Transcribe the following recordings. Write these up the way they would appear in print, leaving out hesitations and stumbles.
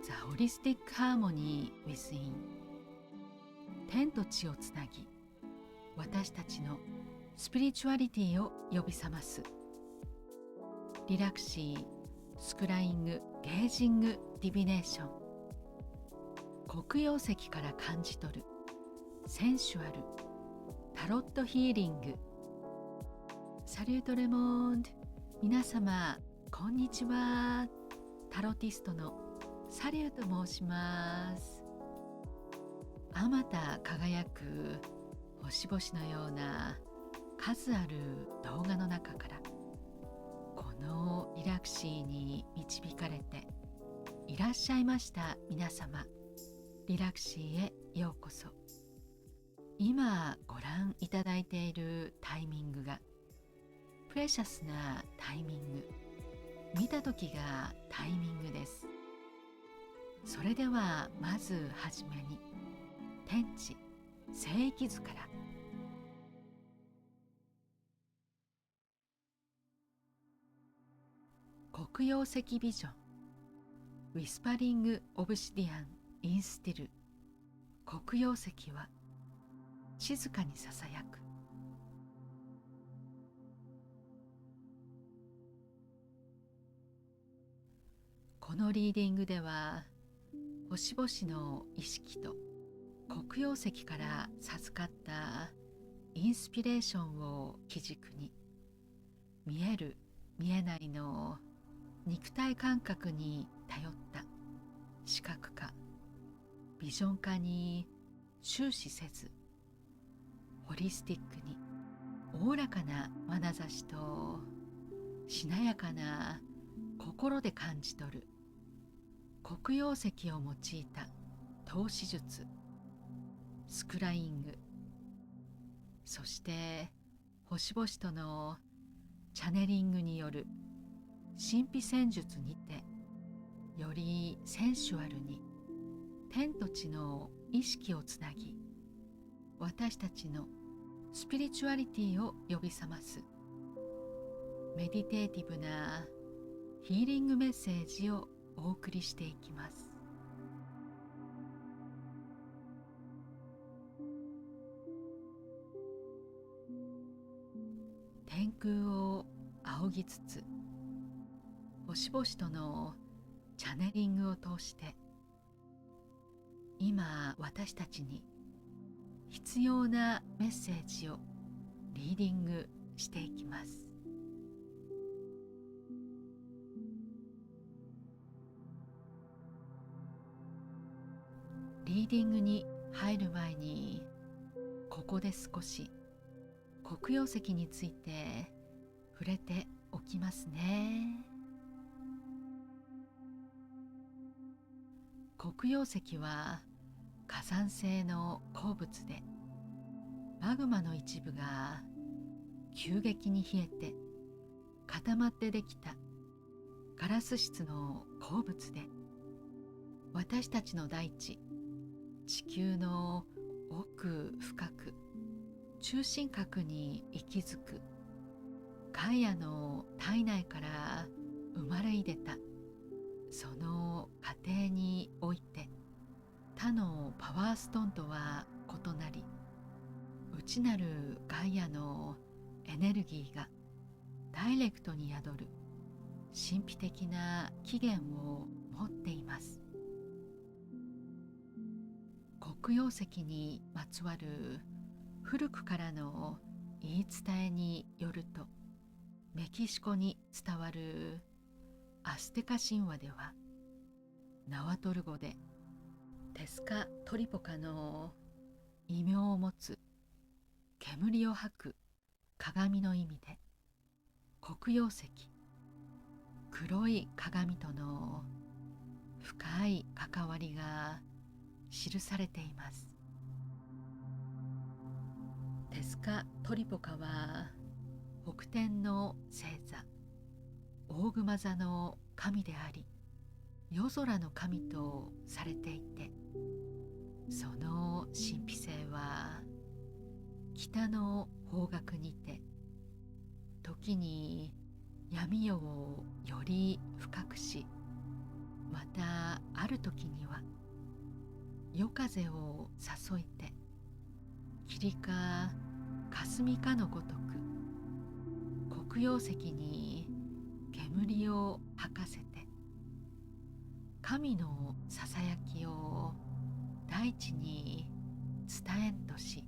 The Holistic Harmony Within。 天と地をつなぎ、私たちのスピリチュアリティを呼び覚ますリラクシースクライングゲージングディビネーション。黒曜石から感じ取るセンシュアルタロットヒーリング。サリュートレモンド。皆様こんにちは。タロティストのサリューと申します。あまた輝く星々のような数ある動画の中から、このリラクシーに導かれていらっしゃいました皆様、リラクシーへようこそ。今ご覧いただいているタイミングがプレシャスなタイミング、見た時がタイミングです。それではまずはじめに天地聖域図から。黒曜石ビジョンウィスパリングオブシディアンインスティル。黒曜石は静かにささやく。このリーディングでは星々の意識と黒曜石から授かったインスピレーションを基軸に、見える見えないの肉体感覚に頼った視覚化ビジョン化に終始せず、ホリスティックにおおらかな眼差しとしなやかな心で感じ取る黒曜石を用いた透視術スクライング、そして星々とのチャネリングによる神秘戦術にて、よりセンシュアルに天と地の意識をつなぎ、私たちのスピリチュアリティを呼び覚ますメディテーティブなヒーリングメッセージをお送りしていきます。天空を仰ぎつつ、星々とのチャネリングを通して、今私たちに必要なメッセージをリーディングしていきます。リーディングに入る前に、ここで少し黒曜石について触れておきますね。黒曜石は火山性の鉱物で、マグマの一部が急激に冷えて固まってできたガラス質の鉱物で、私たちの大地地球の奥深く中心核に息づくガイアの体内から生まれいでた、その過程において他のパワーストーンとは異なり、内なるガイアのエネルギーがダイレクトに宿る神秘的な起源を持っています。黒曜石にまつわる古くからの言い伝えによると、メキシコに伝わるアステカ神話では、ナワトル語でテスカトリポカの異名を持つ煙を吐く鏡の意味で、黒曜石黒い鏡との深い関わりが記されています。テスカトリポカは北天の星座大熊座の神であり、夜空の神とされていて、その神秘性は北の方角にて、時に闇夜をより深くし、またある時には夜風を誘いて霧か霞かのごとく黒曜石に煙を吐かせて神のささやきを大地に伝えんとし、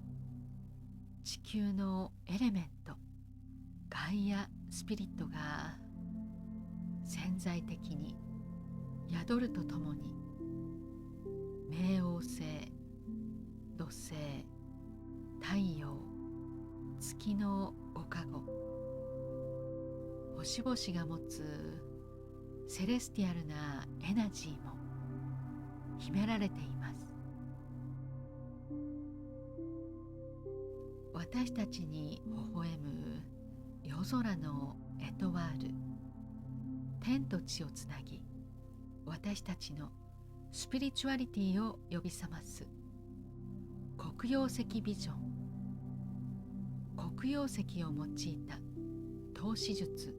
地球のエレメントガイアスピリットが潜在的に宿るとともに、冥王星、土星、太陽、月のご加護、星々が持つセレスティアルなエナジーも秘められています。私たちに微笑む夜空のエトワール、天と地をつなぎ、私たちのスピリチュアリティを呼び覚ます黒曜石ビジョン。黒曜石を用いた透視術、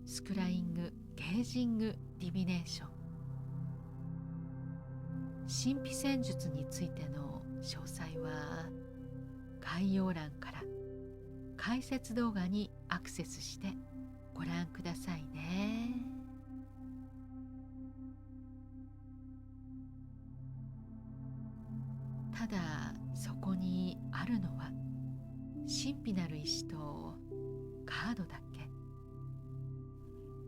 スクライング・ゲージング・ディビネーション。神秘戦術についての詳細は概要欄から解説動画にアクセスしてご覧くださいね。ただそこにあるのは神秘なる石とカードだけ。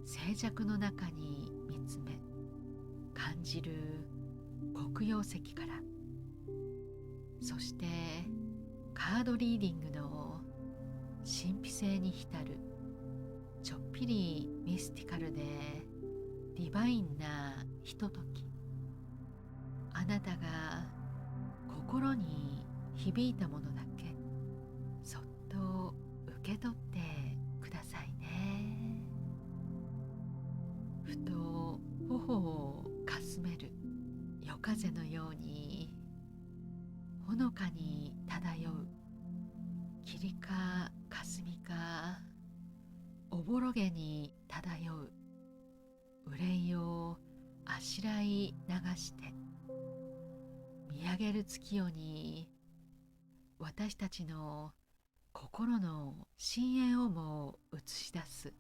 静寂の中に見つめ感じる黒曜石から、そしてカードリーディングの神秘性に浸るちょっぴりミスティカルでディバインなひととき。あなたが心に響いたものだけそっと受け取ってくださいね。ふと頬をかすめる夜風のようにほのかに漂う霧か霞かおぼろげに漂う憂いをあしらい流して見上げる月夜に私たちの心の深淵をも映し出す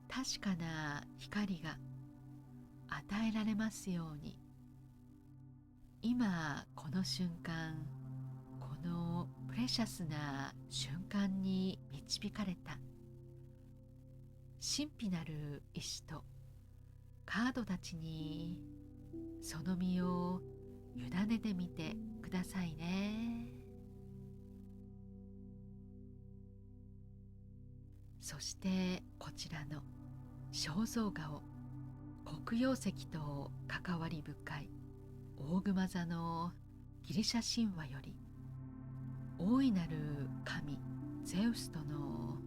確かな光が与えられますように。今この瞬間、このプレシャスな瞬間に導かれた神秘なる石とカードたちにその身を委ねてみてくださいね。そしてこちらの肖像画を黒曜石と関わり深い大熊座のギリシャ神話より大いなる神ゼウスとの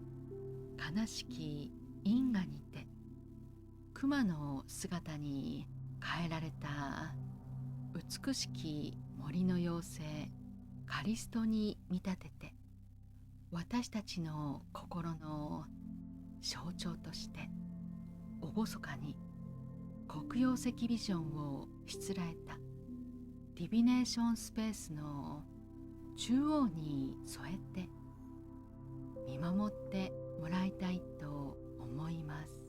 悲しき因果にて熊の姿に変えられた美しき森の妖精カリストに見立てて、私たちの心の象徴として厳かに黒曜石ビジョンをしつらえたディビネーションスペースの中央に添えて見守ってもらいたいと思います。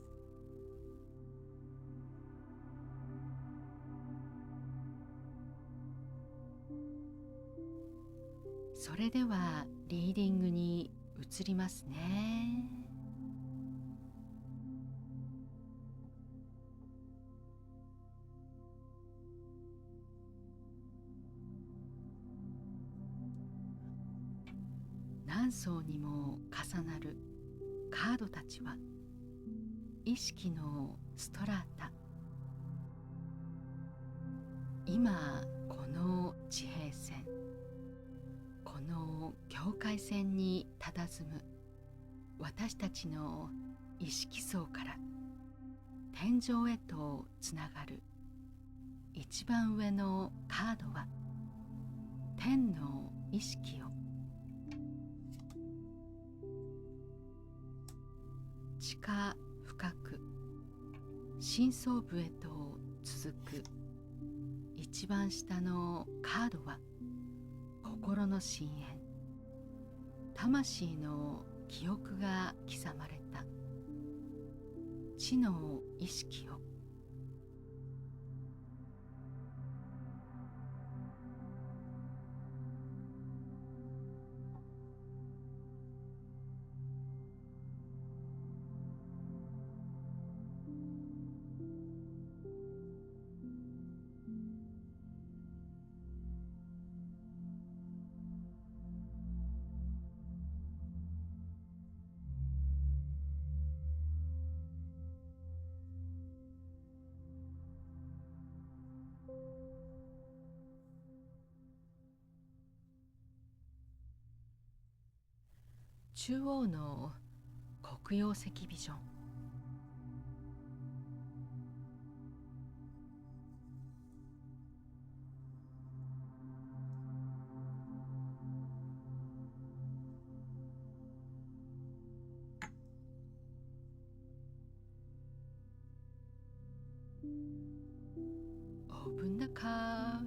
それではリーディングに移りますね。何層にも重なるカードたちは意識のストラータ。今この地平線、この境界線に佇む私たちの意識層から天井へとつながる一番上のカードは天の意識を地下深く深層部へと続く一番下のカードは心の深淵、魂の記憶が刻まれた知の意識を。中央の黒曜石ビジョン、Open the card.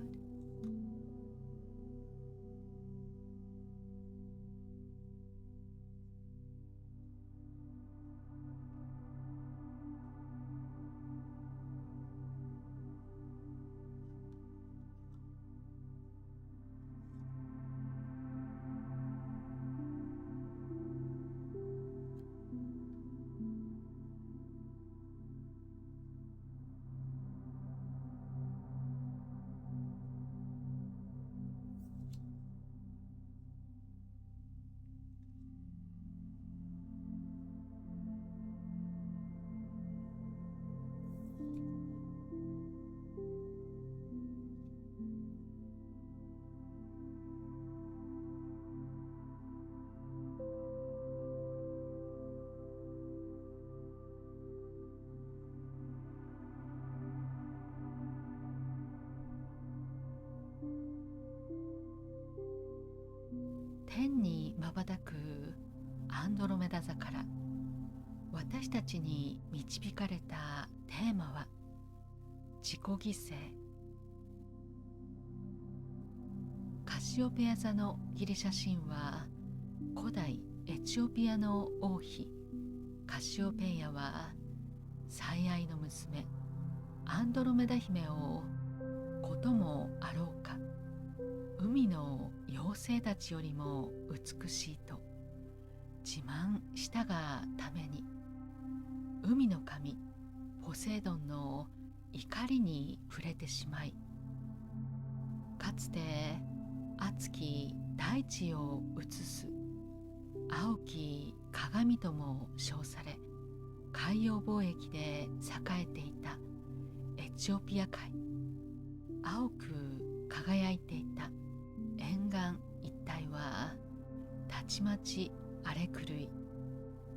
天に瞬くアンドロメダ座から私たちに導かれたテーマは自己犠牲。カシオペア座のギリシャ神話、古代エチオピアの王妃カシオペイアは最愛の娘アンドロメダ姫をこともあろうか海の妖精たちよりも美しいと自慢したがために、海の神ポセイドンの怒りに触れてしまい、かつて熱き大地を映す青き鏡とも称され、海洋貿易で栄えていたエチオピア海、青く輝いていた沿岸一帯はたちまち荒れ狂い、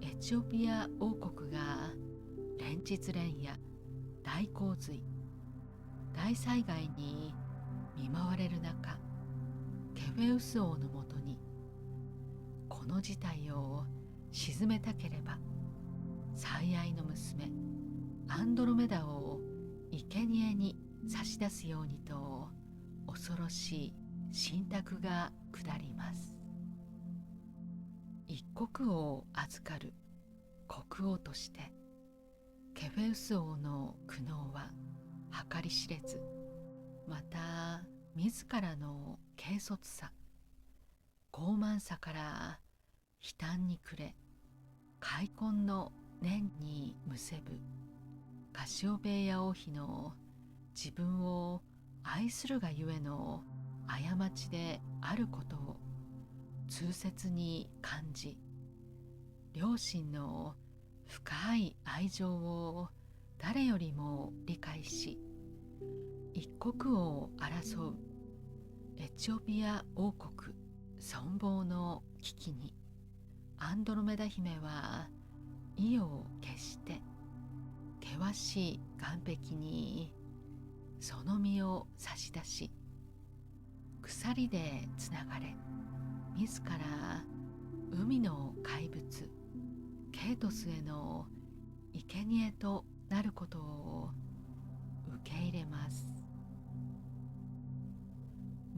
エチオピア王国が連日連夜大洪水、大災害に見舞われる中、ケフェウス王のもとにこの事態を鎮めたければ最愛の娘アンドロメダを生贄に差し出すようにと恐ろしい信託が下ります。一国を預かる国王としてケフェウス王の苦悩は計り知れず、また自らの軽率さ、傲慢さから悲嘆に暮れ、悔恨の念にむせぶカシオペイア王妃の自分を愛するがゆえの過ちであることを痛切に感じ、両親の深い愛情を誰よりも理解し、一国を争うエチオピア王国存亡の危機にアンドロメダ姫は意を決して険しい岸壁にその身を差し出し、鎖でつながれ、自ら海の怪物ケイトスへの生贄となることを受け入れます。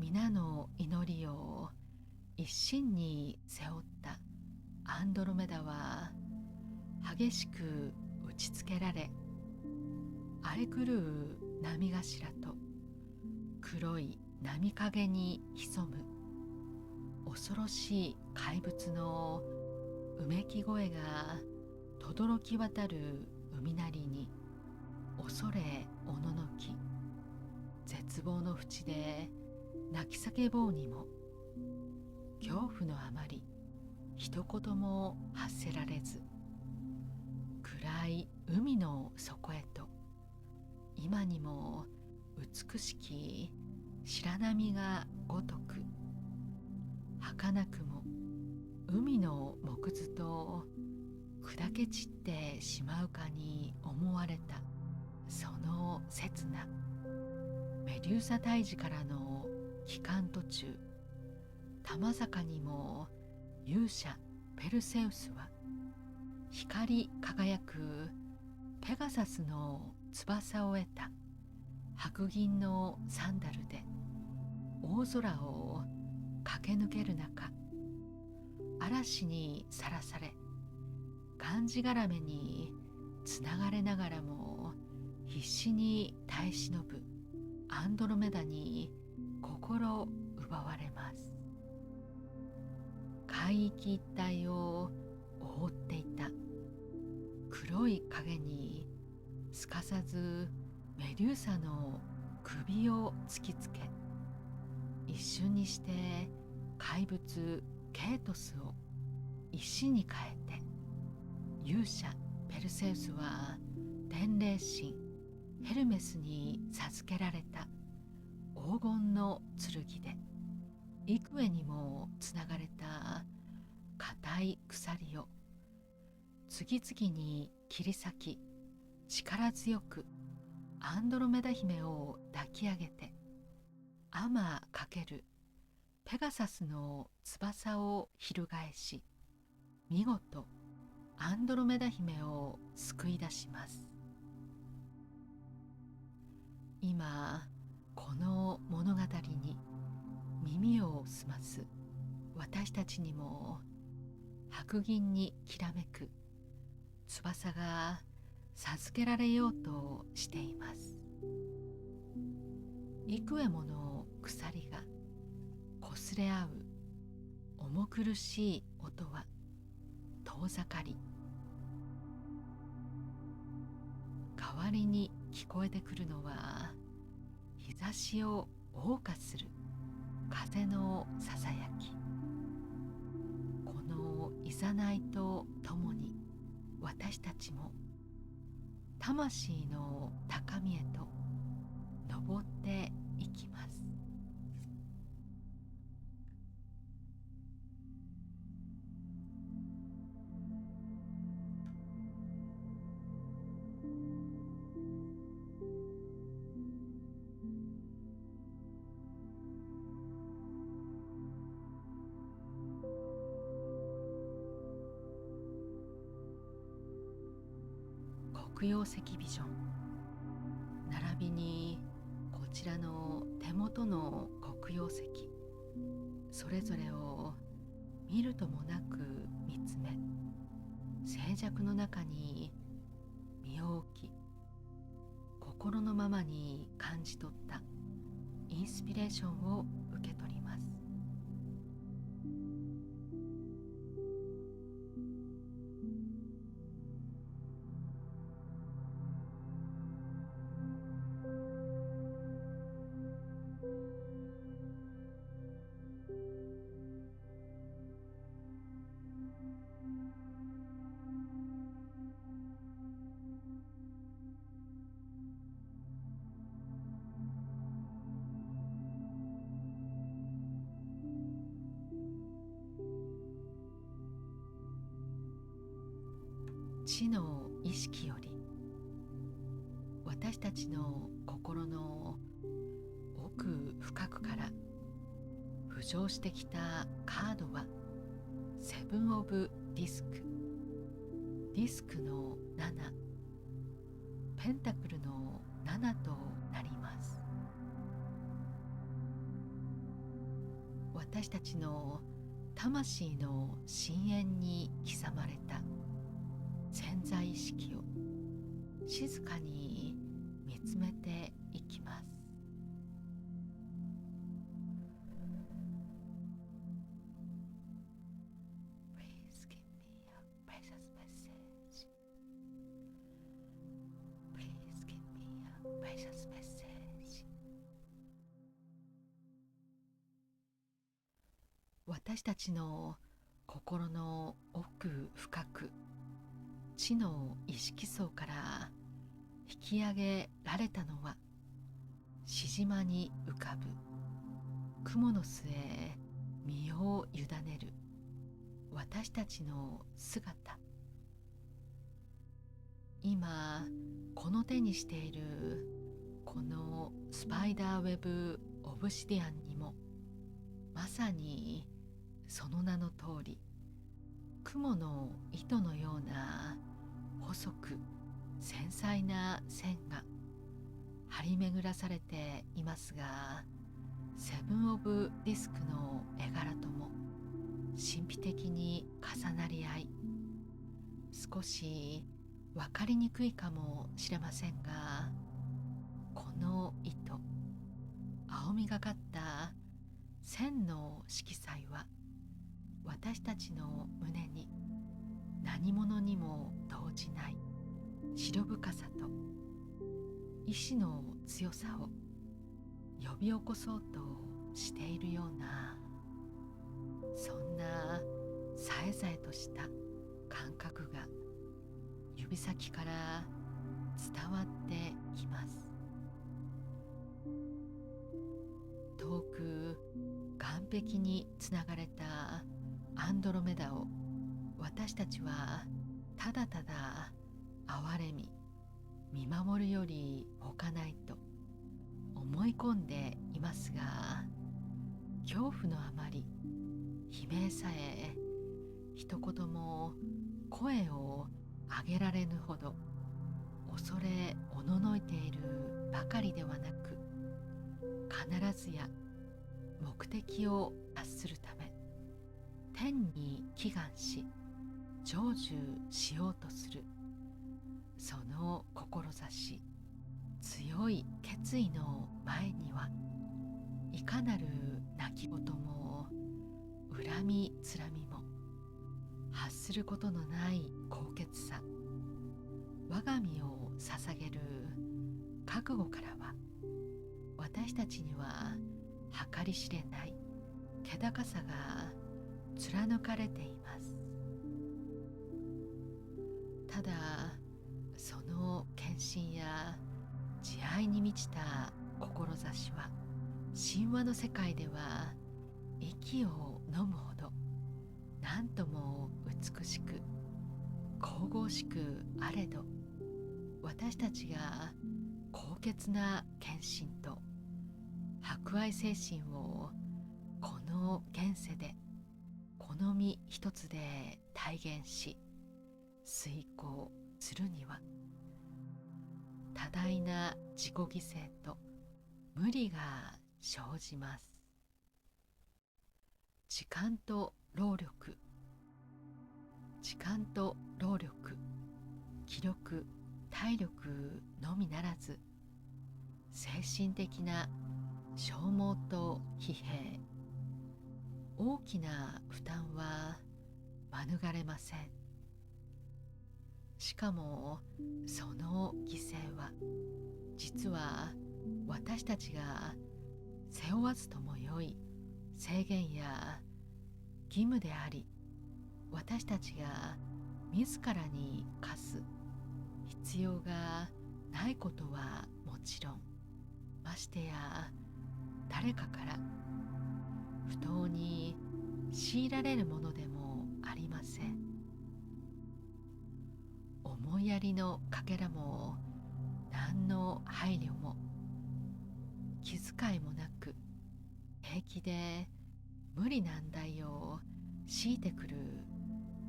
皆の祈りを一心に背負ったアンドロメダは激しく打ちつけられ、荒れ狂う波頭と黒い波影に潜む恐ろしい怪物のうめき声が轟き渡る海なりに恐れおののき、絶望の淵で泣き叫ぼうにも恐怖のあまり一言も発せられず、暗い海の底へと今にも美しき白波がごとく儚くも海の木図と砕け散ってしまうかに思われた、その刹那メデューサ退治からの帰還途中、玉坂にも勇者ペルセウスは光り輝くペガサスの翼を得た白銀のサンダルで大空を駆け抜ける中、嵐にさらされがんじがらめにつながれながらも必死に耐え忍ぶアンドロメダに心奪われます。海域一帯を覆っていた黒い影にすかさずメデューサの首を突きつけ、一瞬にして怪物ケイトスを石に変えて、勇者ペルセウスは天霊神ヘルメスに授けられた黄金の剣で幾重にもつながれた固い鎖を次々に切り裂き、力強くアンドロメダ姫を抱き上げて、アマ×ペガサスの翼を翻し、見事アンドロメダ姫を救い出します。今この物語に耳を澄ます私たちにも白銀にきらめく翼が授けられようとしています。幾重もの鎖が擦れ合う重苦しい音は遠ざかり、代わりに聞こえてくるのは日差しを謳歌する風のささやき。このいざないとともに私たちも魂の高みへと登っていきます。黒曜石ビジョン並びにこちらの手元の黒曜石、それぞれを見るともなく見つめ、静寂の中に身を置き、心のままに感じ取ったインスピレーションを受け取ります。知の意識より私たちの心の奥深くから浮上してきたカードはセブン・オブ・ディスク、ディスクの7、ペンタクルの7となります。私たちの魂の深淵に刻まれた潜在意識を静かに見つめていきます。Please give me a precious message. Please give me a precious message. 私たちの心の奥深く、知の意識層から引き上げられたのは、し島に浮かぶ雲の巣へ身を委ねる私たちの姿。今この手にしているこのスパイダーウェブオブシディアンにも、まさにその名の通り、雲の糸のような細く繊細な線が張り巡らされていますが、セブン・オブ・ディスクの絵柄とも神秘的に重なり合い、少し分かりにくいかもしれませんが、この糸、青みがかった線の色彩は、私たちの胸に何者にも動じない白深さと意志の強さを呼び起こそうとしているような、そんなさえざえとした感覚が指先から伝わってきます。遠く岸壁につながれたアンドロメダを、私たちはただただ哀れみ見守るより他ないと思い込んでいますが、恐怖のあまり悲鳴さえ一言も声を上げられぬほど恐れおののいているばかりではなく、必ずや目的を達するため天に祈願し成就しようとする、その志、強い決意の前には、いかなる泣き言も恨みつらみも発することのない高潔さ、我が身を捧げる覚悟からは、私たちには計り知れない気高さが貫かれています。ただその献身や慈愛に満ちた志は、神話の世界では息を飲むほど何とも美しく神々しくあれど、私たちが高潔な献身と博愛精神をこの現世でこの身一つで体現し遂行するには、多大な自己犠牲と無理が生じます。時間と労力、気力、体力のみならず、精神的な消耗と疲弊、大きな負担は免れません。しかもその犠牲は、実は私たちが背負わずともよい制限や義務であり、私たちが自らに課す必要がないことはもちろん、ましてや誰かから不当に強いられるものでもありません。思いやりのかけらも何の配慮も気遣いもなく、平気で無理難題を強いてくる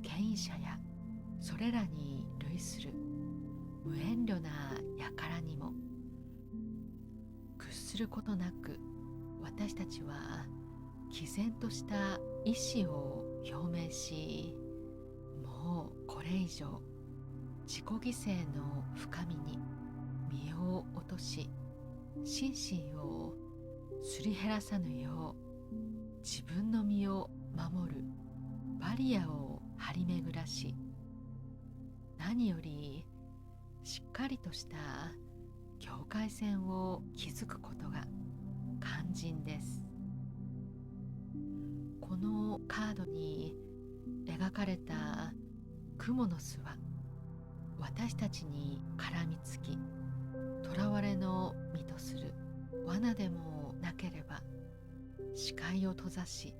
権威者やそれらに類する無遠慮な輩にも屈することなく、私たちは毅然とした意志を表明し、もうこれ以上自己犠牲の深みに身を落とし、心身をすり減らさぬよう自分の身を守るバリアを張り巡らし、何よりしっかりとした境界線を築くことが肝心です。このカードに描かれたクモの巣は、私たちに絡みつき囚われの身とする罠でもなければ、視界を閉ざし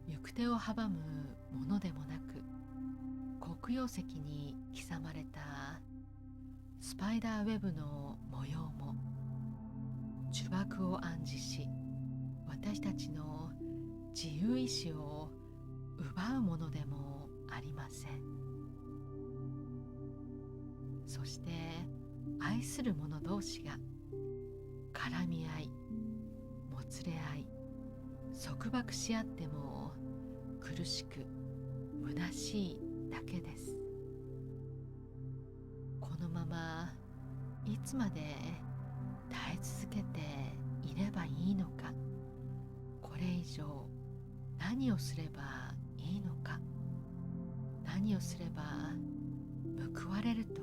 行く手を阻むものでもなく、黒曜石に刻まれたスパイダーウェブの模様も呪縛を暗示し、私たちの自由意志を奪うものでもありません。そして愛する者同士が絡み合い、もつれ合い、束縛し合っても苦しく虚しいだけです。このままいつまで耐え続けていればいいのか、これ以上何をすればいいのか、何をすれば報われると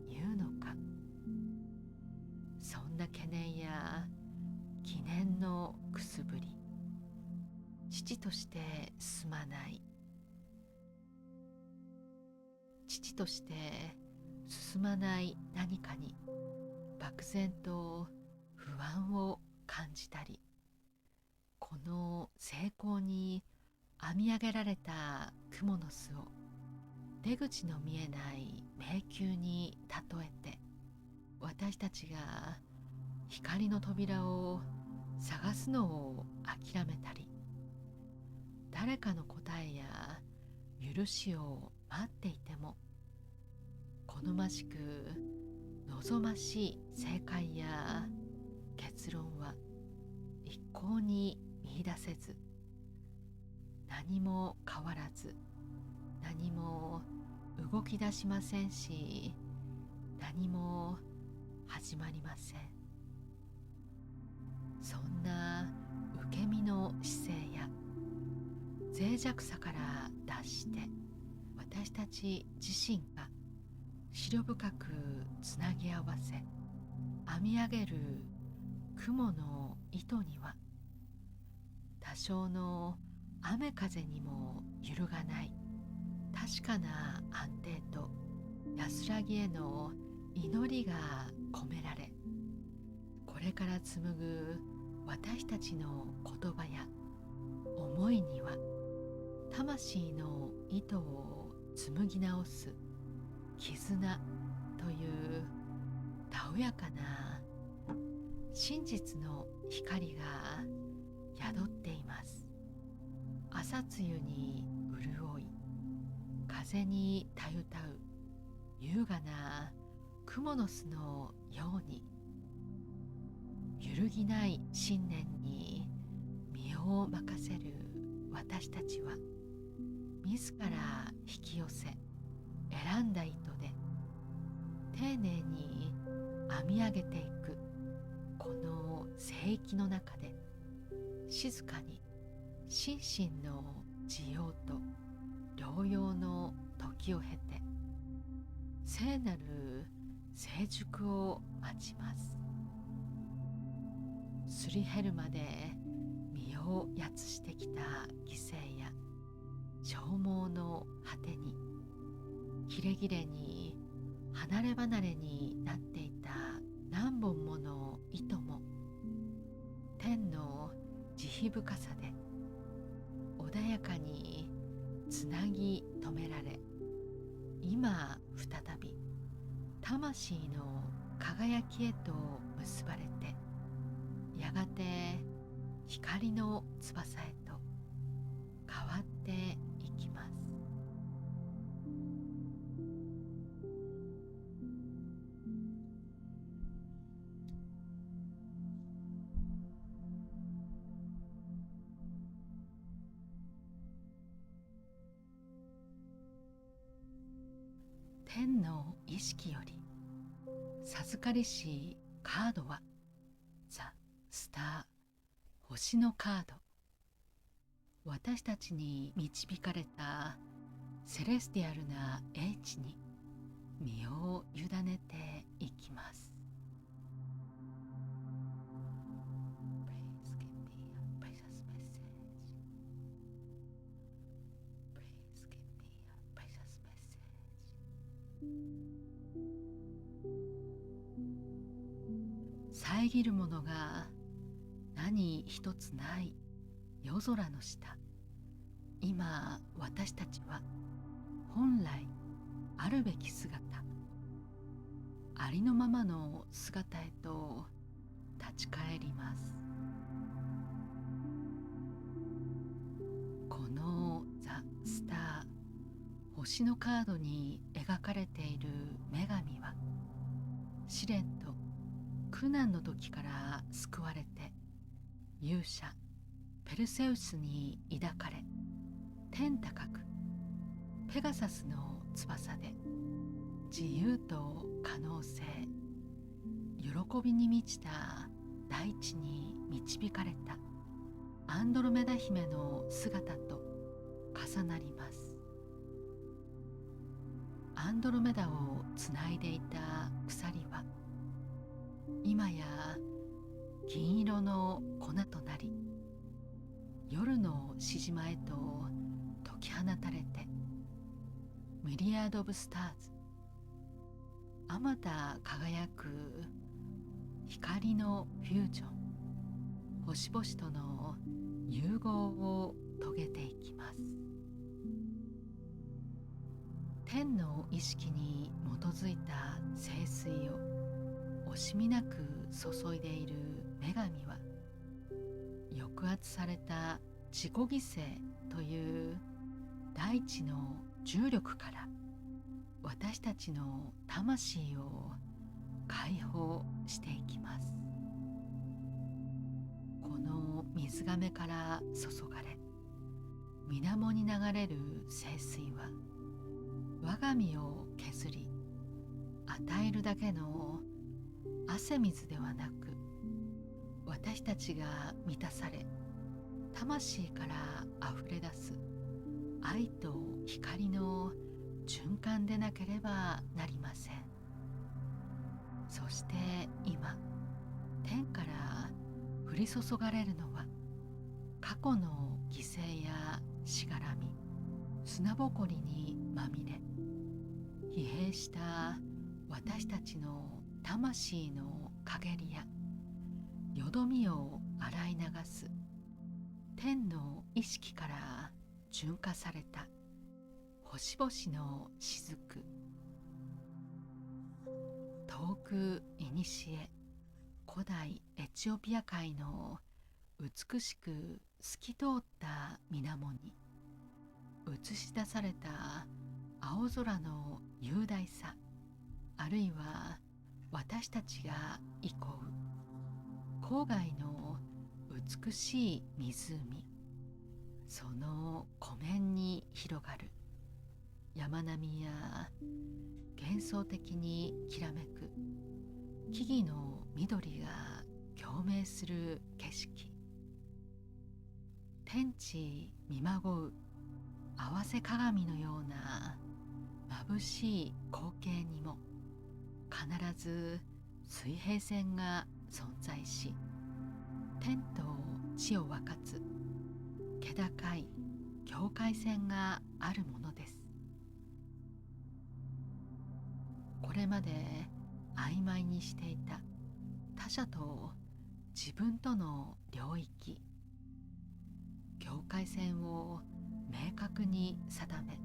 いうのか、そんな懸念や疑念のくすぶり、父として進まない、父として進まない何かに漠然と不安を感じたり、この成功に編み上げられた蜘蛛の巣を出口の見えない迷宮に例えて、私たちが光の扉を探すのを諦めたり、誰かの答えや許しを待っていても、好ましく望ましい正解や結論は一向に見出せず、何も変わらず、何も動き出しませんし、何も始まりません。そんな受け身の姿勢や脆弱さから脱して、私たち自身が思慮深くつなぎ合わせ編み上げる雲の糸には、多少の雨風にも揺るがない確かな安定と安らぎへの祈りが込められ、これから紡ぐ私たちの言葉や思いには、魂の糸を紡ぎ直す絆というたおやかな真実の光が宿っています。朝露に潤い、風にたゆたう優雅な蜘蛛の巣のように、揺るぎない信念に身を任せる私たちは、自ら引き寄せ選んだ糸で丁寧に編み上げていくこの聖域の中で、静かに心身の自由と療養の時を経て、聖なる成熟を待ちます。すり減るまで身をやつしてきた犠牲や消耗の果てに、切れ切れに離れ離れになっていた何本もの糸も、天の慈悲深さで穏やかにつなぎ止められ、今再び魂の輝きへと結ばれて、やがて光の翼へと変わっていきます。天の意識より授かりしカードはザ・スター、星のカード。私たちに導かれたセレスティアルな英知に身を委ねていきます。Please give me a precious message. Please give me a precious message. 遮るものが何一つない夜空の下、今私たちは本来あるべき姿、ありのままの姿へと立ち返ります。このザ・スター、星のカードに描かれている女神は試練と苦難の時から救われて勇者ペルセウスに抱かれ、天高くペガサスの翼で自由と可能性、喜びに満ちた大地に導かれたアンドロメダ姫の姿と重なります。アンドロメダをつないでいた鎖は今や銀色の粉となり、夜の獅子舞へと解き放たれて、ミリアード・オブ・スターズ、あまた輝く光のフュージョン、星々との融合を遂げていきます。天の意識に基づいた聖水を惜しみなく注いでいる女神は、抑圧された自己犠牲という大地の重力から私たちの魂を解放していきます。この水亀から注がれ水面に流れる聖水は我が身を削り与えるだけの汗水ではなく、私たちが満たされ魂からあふれ出す愛と光の循環でなければなりません。そして今天から降り注がれるのは過去の犠牲やしがらみ、砂ぼこりにまみれ疲弊した私たちの魂の陰りやよどみを洗い流す天の意識から純化された星々の雫。遠くいにしえ古代エチオピア海の美しく透き通った水面に映し出された青空の雄大さ、あるいは私たちが憩う郊外の美しい湖、その湖面に広がる山並みや幻想的にきらめく木々の緑が共鳴する景色、天地見まごう合わせ鏡のような眩しい光景にも必ず水平線が存在し、天と地を分かつ気高い境界線があるものです。これまで曖昧にしていた他者と自分との領域、境界線を明確に定め、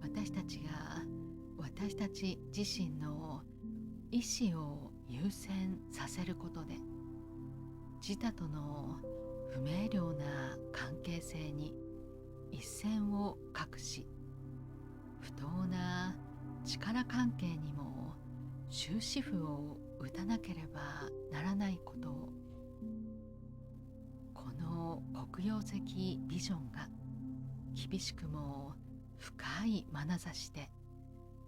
私たちが私たち自身の意志を優先させることで自他との不明瞭な関係性に一線を画し、不当な力関係にも終止符を打たなければならないことを、この黒曜石ビジョンが厳しくも深い眼差しで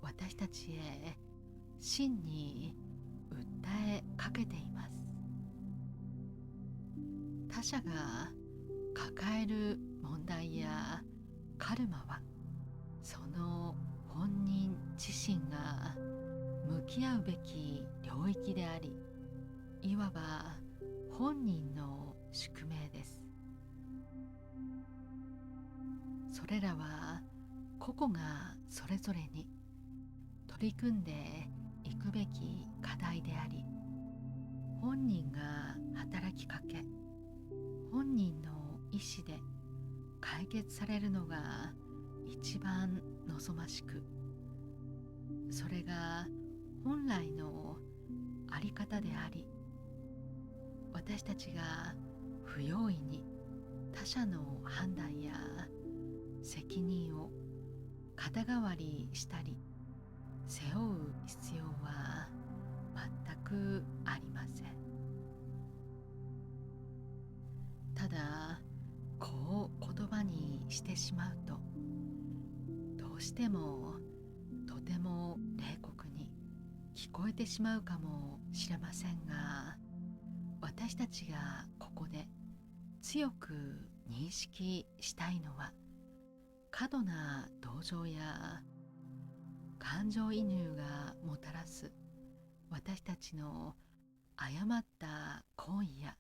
私たちへ真に訴えかけています。他者が抱える問題やカルマは、その本人自身が向き合うべき領域であり、いわば本人の宿命です。それらは個々がそれぞれに取り組んでいくべき課題であり、本人が働きかけ、本人の意思で解決されるのが一番望ましく、それが本来のあり方であり、私たちが不用意に他者の判断や責任を肩代わりしたり背負う必要は全くありません。ただ、こう言葉にしてしまうと、どうしてもとても冷酷に聞こえてしまうかもしれませんが、私たちがここで強く認識したいのは、過度な同情や感情移入がもたらす私たちの誤った行為や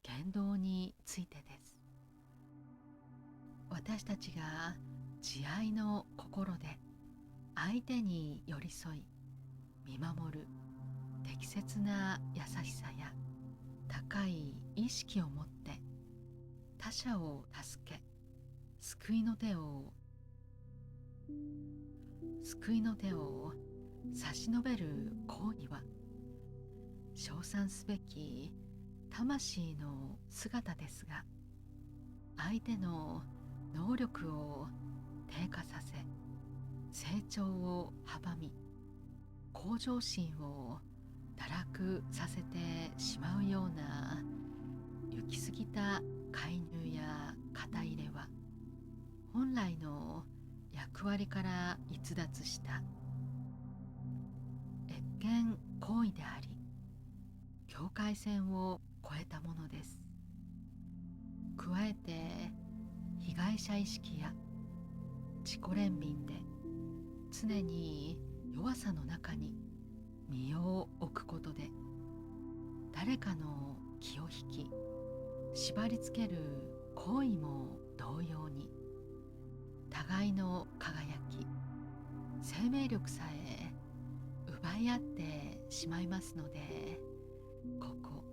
言動についてです。私たちが慈愛の心で相手に寄り添い見守る適切な優しさや高い意識を持って他者を助け、救いの手を差し伸べる行為は、称賛すべき魂の姿ですが、相手の能力を低下させ、成長を阻み、向上心を堕落させてしまうような行き過ぎた介入や肩入れは、本来の役割から逸脱した越権行為であり、境界線を越えたものです。加えて、被害者意識や自己憐憫で常に弱さの中に身を置くことで、誰かの気を引き縛りつける行為も同様に、互いの輝き、生命力さえ奪い合ってしまいますので、ここ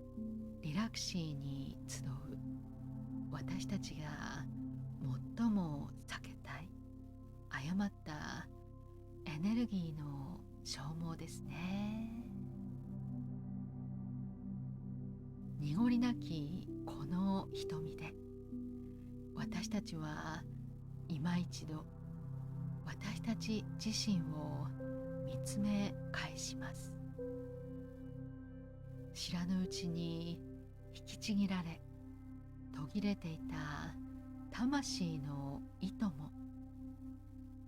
リラクシーに集う私たちが最も避けたい誤ったエネルギーの消耗ですね。濁りなきこの瞳で、私たちは今一度私たち自身を見つめ返します。知らぬうちに引きちぎられ途切れていた魂の糸も、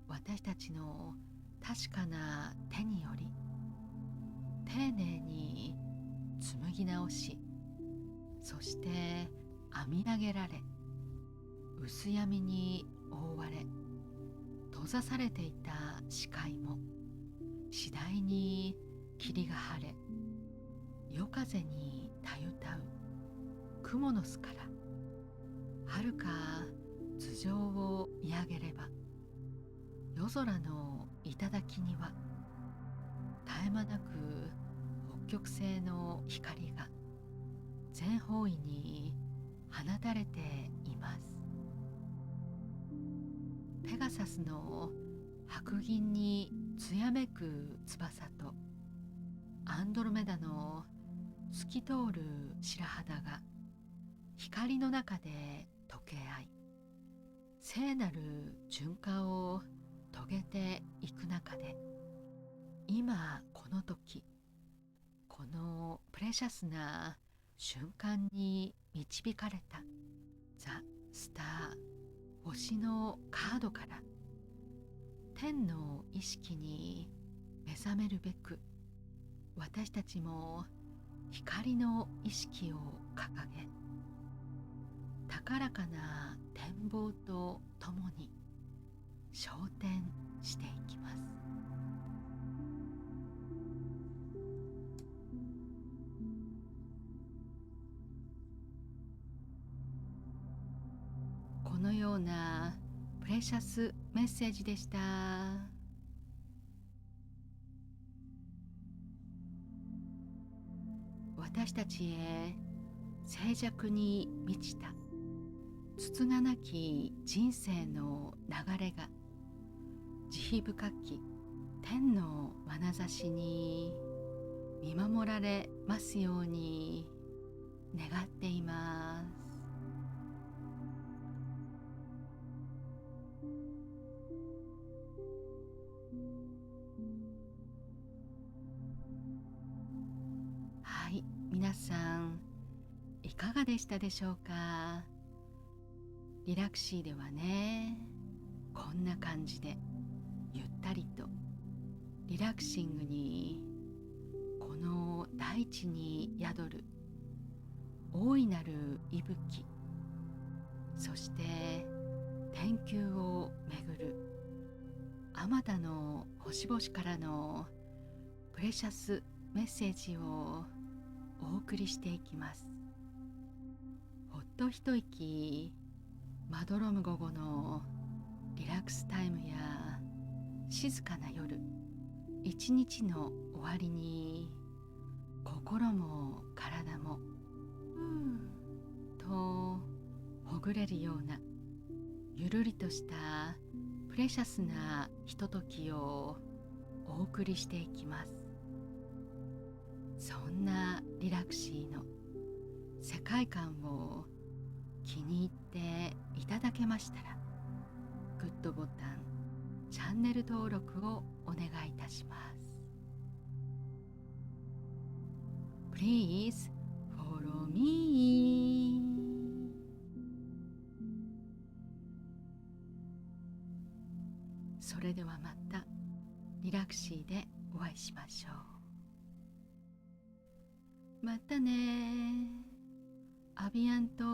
私たちの確かな手により丁寧に紡ぎ直し、そして編み上げられ、薄闇に覆われ閉ざされていた視界も次第に霧が晴れ、夜風にたゆたうクモの巣から遥か頭上を見上げれば、夜空の頂には絶え間なく北極星の光が全方位に放たれています。ペガサスの白銀に艶めく翼とアンドロメダの透き通る白肌が光の中で溶け合い、聖なる循環を遂げていく中で、今この時、このプレシャスな瞬間に導かれたザ・スター、星のカードから天の意識に目覚めるべく、私たちも光の意識を掲げ、高らかな展望とともに昇天していきます。このようなプレシャスメッセージでした。私たちへ静寂に満ちたつつがなき人生の流れが慈悲深き天の眼差しに見守られますように願っています。はい、皆さんいかがでしたでしょうか。リラクシーではね、こんな感じでゆったりとリラクシングに、この大地に宿る大いなる息吹、そして天球を巡るあまたの星々からのプレシャスメッセージをお送りしていきます。ほっと一息まどろむ午後のリラックスタイムや静かな夜、一日の終わりに心も体もとほぐれるようなゆるりとしたプレシャスなひとときをお送りしていきます。そんなリラクシーの世界観を気に入っていただけましたら、グッドボタン、チャンネル登録をお願いいたします。Please follow me。 それではまたリラクシーでお会いしましょう。またね。アビアント。